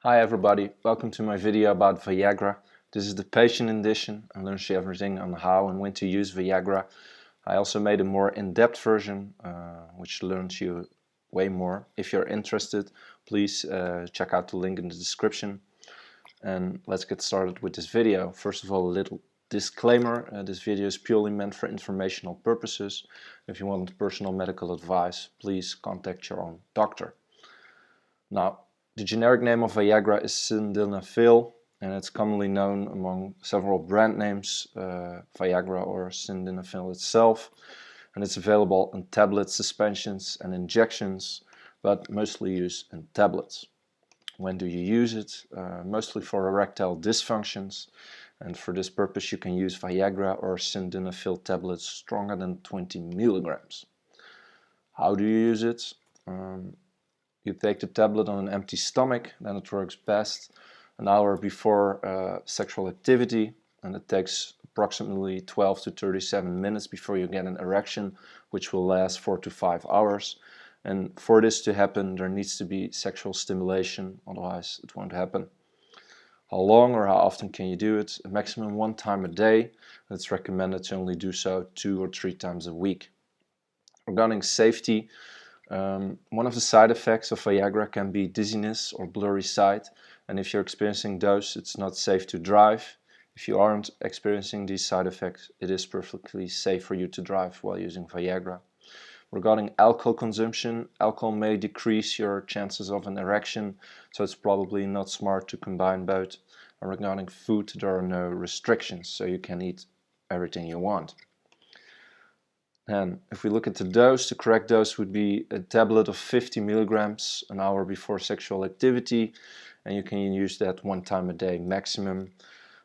Hi everybody, welcome to my video about Viagra. This is the patient edition and learns you everything on how and when to use Viagra. I also made a more in-depth version which learns you way more. If you're interested, please check out the link in the description. And let's get started with this video. First of all, a little disclaimer. This video is purely meant for informational purposes. If you want personal medical advice, please contact your own doctor. Now, the generic name of Viagra is Sildenafil, and it's commonly known among several brand names, Viagra or Sildenafil itself, and it's available in tablets, suspensions and injections, but mostly used in tablets. When do you use it? Mostly for erectile dysfunctions, and for this purpose you can use Viagra or Sildenafil tablets stronger than 20 milligrams. How do you use it? You take the tablet on an empty stomach, then it works best an hour before sexual activity, and it takes approximately 12 to 37 minutes before you get an erection, which will last 4 to 5 hours. And for this to happen, there needs to be sexual stimulation, otherwise it won't happen. How long or how often can you do it? A maximum 1 time a day. It's recommended to only do so 2 or 3 times a week. Regarding safety, one of the side effects of Viagra can be dizziness or blurry sight, and if you're experiencing those, it's not safe to drive. If you aren't experiencing these side effects, it is perfectly safe for you to drive while using Viagra. Regarding alcohol consumption, alcohol may decrease your chances of an erection, so it's probably not smart to combine both. And regarding food, there are no restrictions, so you can eat everything you want. And if we look at the dose, the correct dose would be a tablet of 50 milligrams an hour before sexual activity, and you can use that 1 time a day maximum.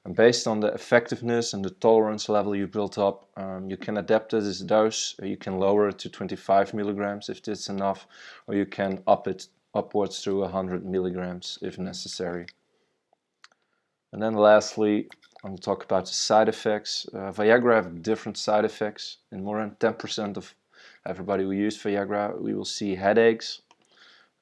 And based on the effectiveness and the tolerance level you built up, you can adapt this dose. You can lower it to 25 milligrams if that's enough, or you can up it upwards to 100 milligrams if necessary. And then lastly, I will talk about the side effects. Viagra have different side effects. In more than 10% of everybody who use Viagra, we will see headaches.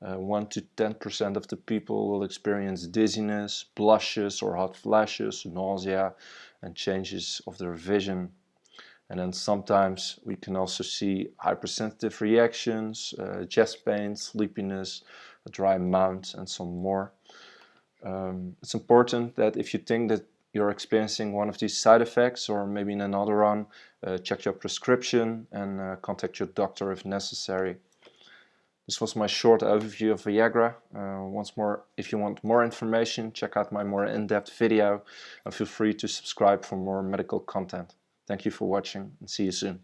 1 to 10% of the people will experience dizziness, blushes or hot flashes, nausea, and changes of their vision. And then sometimes we can also see hypersensitive reactions, chest pain, sleepiness, a dry mouth, and some more. It's important that if you think that you're experiencing one of these side effects or maybe another one, check your prescription and contact your doctor if necessary. This was my short overview of Viagra. Once more, if you want more information, check out my more in-depth video and feel free to subscribe for more medical content. Thank you for watching and see you soon.